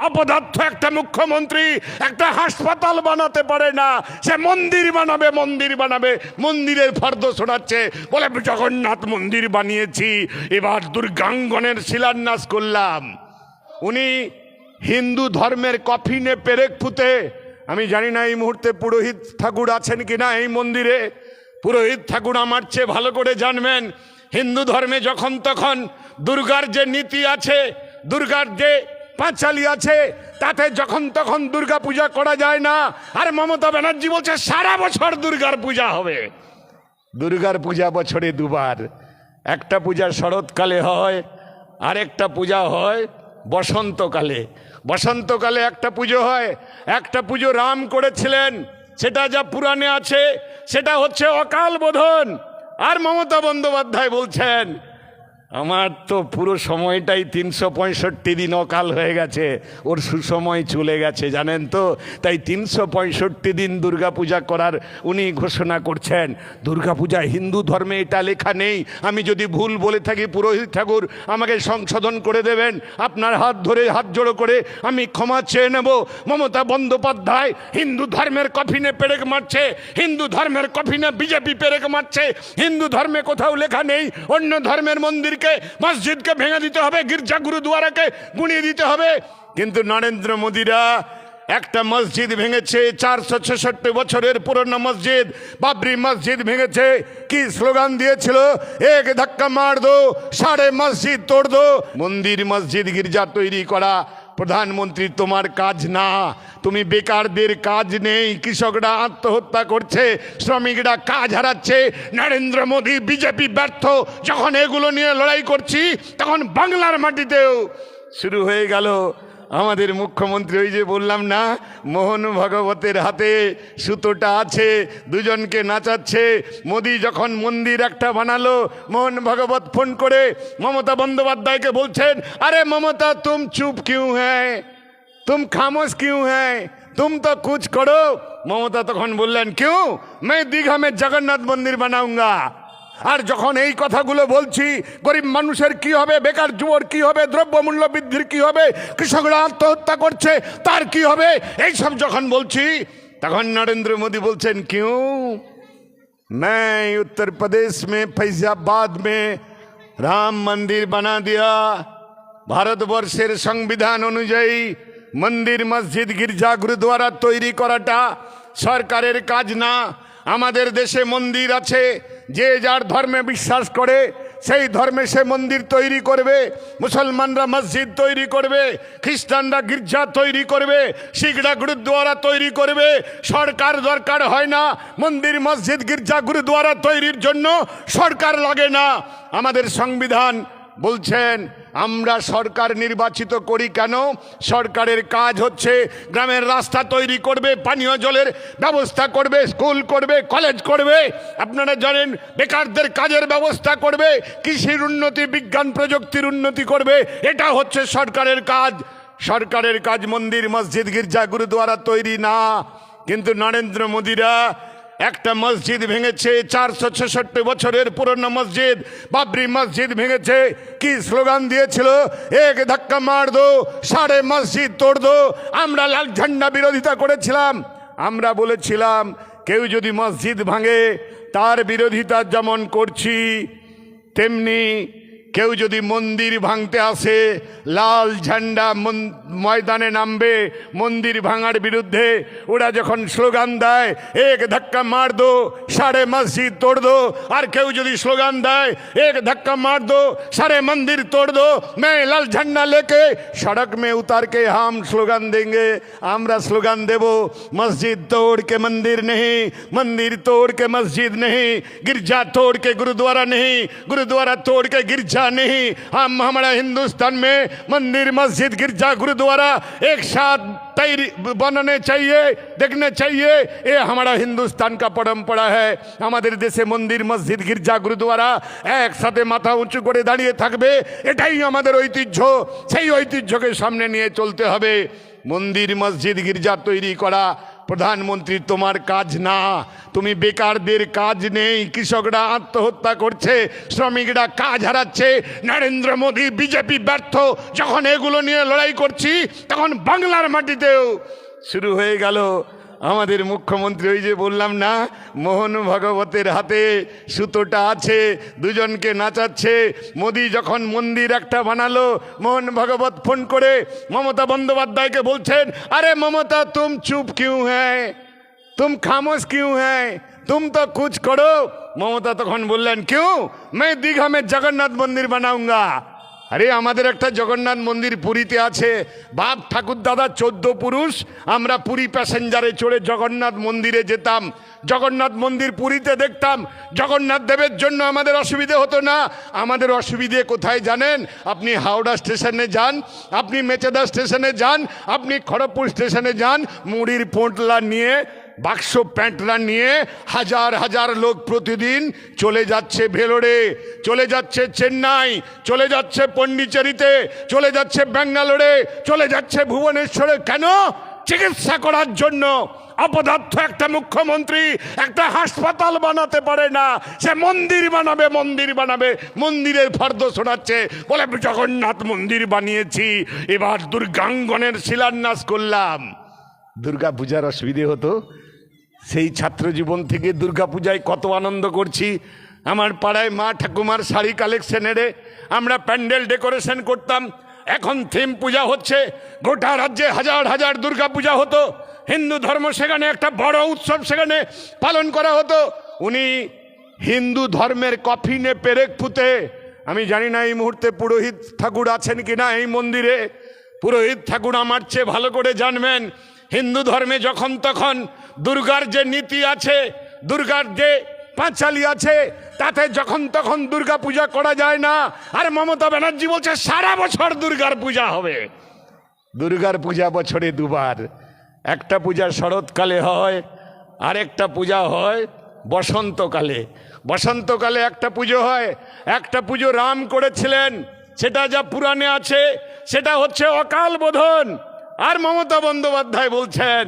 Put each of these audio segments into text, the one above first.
অপদার্থ একটা মুখ্যমন্ত্রী একটা হাসপাতাল বানাতে পারে না, সে মন্দির বানাবে মন্দির বানাবে, মন্দিরের ফর্দ শোনাচ্ছে, বলে জগন্নাথ মন্দির বানিয়েছি, এবার দুর্গাঙ্গনের শিলান্যাস করলাম। উনি হিন্দু ধর্মের কফিনে পেরেক ফুতে, আমি জানি না এই মুহূর্তে পুরোহিত ঠাকুর আছেন কিনা এই মন্দিরে, পুরোহিত ঠাকুর আমার চেয়ে ভালো করে জানবেন। হিন্দু ধর্মে যখন তখন দুর্গার যে নীতি আছে, দুর্গার যে পাঁচালী আছে, তাতে যখন তখন দুর্গা পূজা করা যায় না। আর মমতা ব্যানার্জি বলছে সারা বছর দুর্গার পূজা হবে। দুর্গার পূজা বছরে দুবার, একটা পূজা শরৎকালে হয়, আরেকটা পূজা হয় বসন্তকালে। বসন্তকালে একটা পুজো হয়, একটা পুজো রাম করেছিলেন, সেটা যা পুরাণে আছে সেটা হচ্ছে অকাল বোধন। আর মমতা বন্দ্যোপাধ্যায় বলছেন আমার তো পুরো সময়টাই 365 দিন অকাল হয়ে গেছে, ওর সুসময় চলে গেছে জানেন তো, তাই 365 দিন দুর্গাপূজা করার উনি ঘোষণা করছেন। দুর্গাপূজা হিন্দু ধর্মে এটা লেখা নেই। আমি যদি ভুল বলে থাকি পুরোহিত ঠাকুর আমাকে সংশোধন করে দেবেন, আপনার হাত ধরে হাত জোড়ো করে আমি ক্ষমা চেয়ে নেব। মমতা বন্দ্যোপাধ্যায় হিন্দু ধর্মের কফিনে পেরেক মারছে, হিন্দু ধর্মের কফিনে বিজেপি পেরেক মারছে। হিন্দু ধর্মে কোথাও লেখা নেই অন্য ধর্মের মন্দির মসজিদকে ভেঙে দিতে হবে, গির্জা গুরুদুয়ারাকে গুঁড়িয়ে দিতে হবে। কিন্তু নরেন্দ্র মোদীরা একটা মসজিদ ভেঙেছে, 466 বছরের পুরনো মসজিদ, বাবরি মসজিদ ভেঙেছে। কি স্লোগান দিয়েছিল? এক ধাক্কা মার দো, সাড়ে মসজিদ তোড় দো। মন্দির মসজিদ গির্জা তৈরি করা প্রধানমন্ত্রী তোমার কাজ না, তুমি বেকারদের কাজ নেই, কৃষকরা আত্মহত্যা করছে, শ্রমিকরা কাজ হারাচ্ছে। নরেন্দ্র মোদী বিজেপি ব্যর্থ। যখন এগুলো নিয়ে লড়াই করছি তখন বাংলার মাটিতেও শুরু হয়ে গেল আমাদের মুখ্যমন্ত্রী, ওই যে বললাম না মোহন ভাগবতের হাতে সুতোটা আছে, দুজনকে নাচাচ্ছে। মোদি যখন মন্দির একটা বানালো, মোহন ভাগবত ফোন করে মমতা বন্দ্যোপাধ্যায়কে বলছেন আরে মমতা তুম চুপ কিউ হ্যায়, তুম খামোশ কিউ হ্যায়, তুম তো কুছ করো। মমতা তখন বললেন কিউ मैं दीघा में जगन्नाथ मंदिर बनाऊंगा। আর যখন এই কথাগুলো বলছি গরিব মানুষের কি হবে, বেকার যুবর কি হবে, দ্রব্যমূল্য বৃদ্ধির কি হবে, কৃষকরা আত্মহত্যা করছে তার কি হবে, এইসব যখন বলছি তখন নরেন্দ্র মোদী বলছেন কিউ मैं उत्तर प्रदेश में फैजाबाद में राम मंदिर बना दिया। ভারতবর্ষের সংবিধান অনুযায়ী মন্দির মসজিদ গির্জা গুরুদ্বারা তৈরি করাটা সরকারের কাজ না। আমাদের দেশে মন্দির আছে, যে যার ধর্মে বিশ্বাস করে সেই ধর্মে সে মন্দির তৈরি করবে। মুসলমানরা মসজিদ তৈরি করবে, খ্রিস্টানরা গির্জা তৈরি করবে, শিখরা গুরুদ্বারা তৈরি করবে। সরকার দরকার হয় না, মন্দির মসজিদ গির্জা গুরুদ্বারা তৈরির জন্য সরকার লাগে না। আমাদের সংবিধান বলছেন আমরা সরকার নির্বাচিত করি কেন? সরকারের কাজ হচ্ছে গ্রামের রাস্তা তৈরি করবে, পানীয় জলের ব্যবস্থা করবে, স্কুল করবে, কলেজ করবে, আপনারা জানেন বেকারদের কাজের ব্যবস্থা করবে, কৃষির উন্নতি, বিজ্ঞান প্রযুক্তির উন্নতি করবে। এটা হচ্ছে সরকারের কাজ। সরকারের কাজ মন্দির মসজিদ গির্জা গুরুদ্বারা তৈরি না। কিন্তু নরেন্দ্র মোদীরা একটা মসজিদ ভেঙেছে, 466 বছরের পুরনো মসজিদ, বাবরি মসজিদ ভেঙেছে। কি স্লোগান দিয়েছিল? এক ধাক্কা মার দো, সাড়ে মসজিদ তোড় দো। আমরা লাল ঝান্ডা বিরোধিতা করেছিলাম। আমরা বলেছিলাম কেউ যদি মসজিদ ভাঙে তার বিরোধিতা যেমন করছি, তেমনি কেউ যদি মন্দির ভাঙতে আসে লাল ঝান্ডা ময়দানে নামবে মন্দির ভাঙার বিরুদ্ধে। ওরা যখন স্লোগান দেয় এক ধাক্কা মার দো, সাড়ে মসজিদ তোড় দো, আর কেউ যদি স্লোগান দেয় এক ধাক্কা মার দো, সাড়ে মন্দির তোড় দো, मैं লাল ঝান্ডা लेके सड़क में उतार के हम स्लोगान देंगे। আমরা স্লোগান দেব মসজিদ तोड़ के मंदिर नहीं, मंदिर तोड़ के मस्जिद नहीं, गिरजा तोड़ के गुरुद्वारा नहीं, गुरुद्वारा तोड़ के गिरजा नहीं। हम हमारा हिंदुस्तान में मंदिर मस्जिद गिरजा गुरुद्वारा एक साथ बनाने चाहिए, देखने चाहिए। ये हमारा हिंदुस्तान का परंपरा है। हमारे देशे मंदिर मस्जिद गिरजा गुरुद्वारा एक साथे माथा उंचू करे दाঁড়িয়ে থাকবে, এটাই আমাদের ঐতিহ্য। সেই ঐতিহ্যকে সামনে নিয়ে চলতে হবে। মন্দির মসজিদ গির্জা তৈরি করা প্রধানমন্ত্রী তোমার কাজ না, তুমি বেকারদের কাজ নেই, কৃষকরা আত্মহত্যা করছে, শ্রমিকরা কাজ হারাচ্ছে, নরেন্দ্র মোদী বিজেপি ব্যর্থ। যখন এগুলো নিয়ে লড়াই করছি তখন বাংলার মাটিতেও শুরু হয়ে গেল আমাদের মুখ্যমন্ত্রী, ওই যে বললাম না, মোহন ভাগবতের হাতে সুতোটা আছে, দুজনকে নাচাচ্ছে। মোদি যখন মন্দির একটা বানালো, মোহন ভাগবত ফোন করে মমতা বন্দ্যোপাধ্যায়কে বলছেন, আরে মমতা তুম চুপ কিউ হ্যায়, তুম খামোশ কিউ হ্যায়, তুম তো কুছ করো। মমতা তখন বললেন, কিউ मैं दीघा में जगन्नाथ मंदिर बनाऊंगा। আরে আমাদের একটা জগন্নাথ মন্দির পুরীতে আছে, বাপ ঠাকুর দাদা 14 পুরুষ আমরা পুরী প্যাসেঞ্জারে চড়ে জগন্নাথ মন্দিরে যেতাম, জগন্নাথ মন্দির পুরীতে দেখতাম। জগন্নাথ দেবের জন্য আমাদের অসুবিধে হতো না। আমাদের অসুবিধে কোথায় জানেন? আপনি হাওড়া স্টেশনে যান, আপনি মেচেদা স্টেশনে যান, আপনি খড়গপুর স্টেশনে যান, মুড়ির পোঁটলা নিয়ে, বাক্স প্যান্টরা নিয়ে হাজার হাজার লোক প্রতিদিন চলে যাচ্ছে ভেলোরে, চলে যাচ্ছে চেন্নাই, চলে যাচ্ছে পন্ডিচেরিতে, চলে যাচ্ছে ব্যাঙ্গালোরে, চলে যাচ্ছে ভুবনেশ্বরে। কেন? চিকিৎসা করার জন্য। অপদার্থ একটা মুখ্যমন্ত্রী একটা হাসপাতাল বানাতে পারে না, সে মন্দির বানাবে, মন্দির বানাবে, মন্দিরের ফর্দ শোনাচ্ছে, বলে জগন্নাথ মন্দির বানিয়েছি, এবার দুর্গাঙ্গনের শিলান্যাস করলাম। দুর্গা পূজার অসুবিধে হতো, সেই ছাত্র জীবন থেকে দুর্গা পূজায় কত আনন্দ করছি। আমার পাড়ায় মা ঠাকুমার শাড়ি কালেকশনেরে আমরা প্যান্ডেল ডেকোরেশন করতাম। এখন থিম পূজা হচ্ছে, গোটা রাজ্যে হাজার হাজার দুর্গা পূজা হতো। হিন্দু ধর্ম সেখানে একটা বড় উৎসব সেখানে পালন করা হতো। উনি হিন্দু ধর্মের কফিনে পেরেক ফুতে, আমি জানি না এই মুহূর্তে পুরোহিত ঠাকুর আছেন কিনা এই মন্দিরে, পুরোহিত ঠাকুর আমার চেয়ে ভালো করে জানবেন। হিন্দু ধর্মে যখন তখন দুর্গার যে নীতি আছে, দুর্গার যে পাঁচালি আছে, তাতে যখন তখন দুর্গা পূজা করা যায় না। আর মমতা ব্যানার্জি বলছে সারা বছর দুর্গার পূজা হবে। দুর্গার পূজা বছরে দুবার, একটা পূজা শরৎকালে হয়, আরেকটা পূজা হয় বসন্তকালে। বসন্তকালে একটা পুজো হয়, একটা পুজো রাম করেছিলেন, সেটা যা পুরাণে আছে সেটা হচ্ছে অকাল বোধন। আর মমতা বন্দ্যোপাধ্যায় বলছেন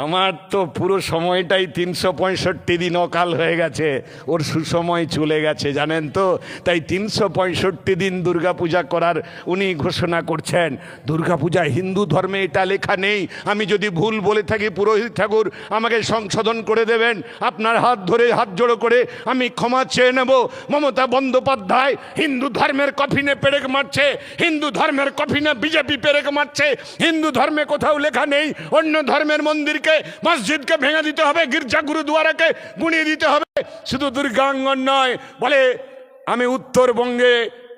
আমার তো পুরো সময়টাই 365 দিন অকাল হয়ে গেছে, ওর সুসময় চলে গেছে জানেন তো, তাই 365 দিন দুর্গাপূজা করার উনি ঘোষণা করছেন। দুর্গাপূজা হিন্দু ধর্মে এটা লেখা নেই। আমি যদি ভুল বলে থাকি পুরোহিত ঠাকুর আমাকে সংশোধন করে দেবেন, আপনার হাত ধরে হাত জোড়ো করে আমি ক্ষমা চেয়ে নেব। মমতা বন্দ্যোপাধ্যায় হিন্দু ধর্মের কফিনে পেরেক মারছে, হিন্দু ধর্মের কফিনে বিজেপি পেরেক মারছে। হিন্দু ধর্মে কোথাও লেখা নেই অন্য ধর্মের মন্দির মসজিদকে ভেঙে দিতে হবে, গির্জা গুরুদুয়ারাকে গুঁড়িয়ে দিতে হবে। শুধু দুর্গাঙ্গন নয়, বলে আমি উত্তরবঙ্গে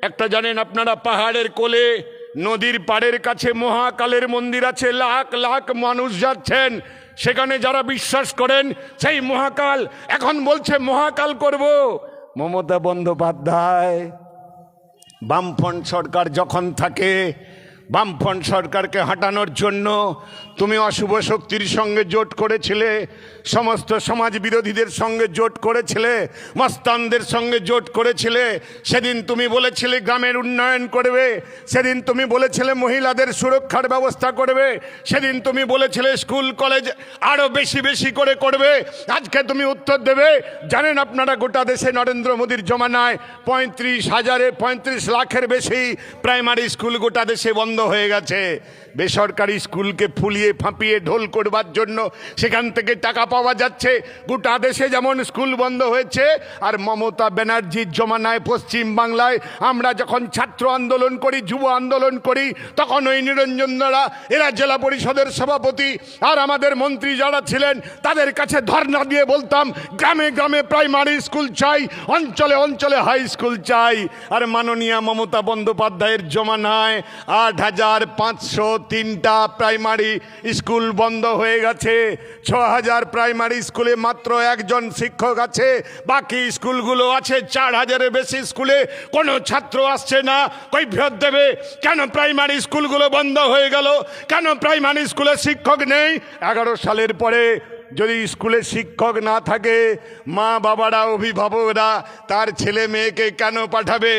একটা জানেন আপনারা পাহাড়ের কোলে নদীর পাড়ের কাছে মহাকালের মন্দির আছে, লাখ লাখ মানুষ যাচ্ছেন সেখানে, যারা বিশ্বাস করেন সেই মহাকাল। এখন বলছে মহাকাল করব। মমতা বন্দ্যোপাধ্যায় বামফ্রন্ট সরকার যখন থাকে, বামফ্রন্ট সরকারকে হাঁটানোর জন্য তুমি অশুভ শক্তির সঙ্গে জোট করেছিলে, সমস্ত সমাজ বিরোধীদের সঙ্গে জোট করেছিলে, মস্তানদের সঙ্গে জোট করেছিলে। সেদিন তুমি বলেছিলে গ্রামের উন্নয়ন করবে, সেদিন তুমি বলেছিলে মহিলাদের সুরক্ষার ব্যবস্থা করবে, সেদিন তুমি বলেছিলে স্কুল কলেজ আরও বেশি বেশি করে করবে। আজকে তুমি উত্তর দেবে। জানেন আপনারা গোটা দেশে নরেন্দ্র মোদীর জমানায় 35 লাখের বেশি প্রাইমারি স্কুল গোটা দেশে বন্ধ হয়ে গেছে। বেসরকারি স্কুলকে ফুলিয়ে ফাঁপিয়ে ঢোল করবার জন্য সেখান থেকে টাকা পাওয়া যাচ্ছে। গোটা দেশে যেমন স্কুল বন্ধ হয়েছে, আর মমতা ব্যানার্জির জমানায় পশ্চিম বাংলায় আমরা যখন ছাত্র আন্দোলন করি, যুব আন্দোলন করি, তখন ওই নিরঞ্জন দ্বারা এরা জেলা পরিষদের সভাপতি আর আমাদের মন্ত্রী যারা ছিলেন তাদের কাছে ধর্ণা দিয়ে বলতাম গ্রামে গ্রামে প্রাইমারি স্কুল চাই, অঞ্চলে অঞ্চলে হাই স্কুল চাই। আর মাননীয় মমতা বন্দ্যোপাধ্যায়ের জমানায় 8503টা প্রাইমারি স্কুল বন্ধ হয়ে গেছে। 6000 প্রাইমারি স্কুলে মাত্র একজন শিক্ষক আছে, বাকি স্কুলগুলো আছে 4000-এর বেশি স্কুলে কোনো ছাত্র আসছে না। কৈফিয়ত দেবে কেন প্রাইমারি স্কুলগুলো বন্ধ হয়ে গেল, কেন প্রাইমারি স্কুলে শিক্ষক নেই। 11 সালের পরে যদি স্কুলে শিক্ষক না থাকে, মা বাবারা অভিভাবকরা তার ছেলে মেয়েকে কেন পাঠাবে?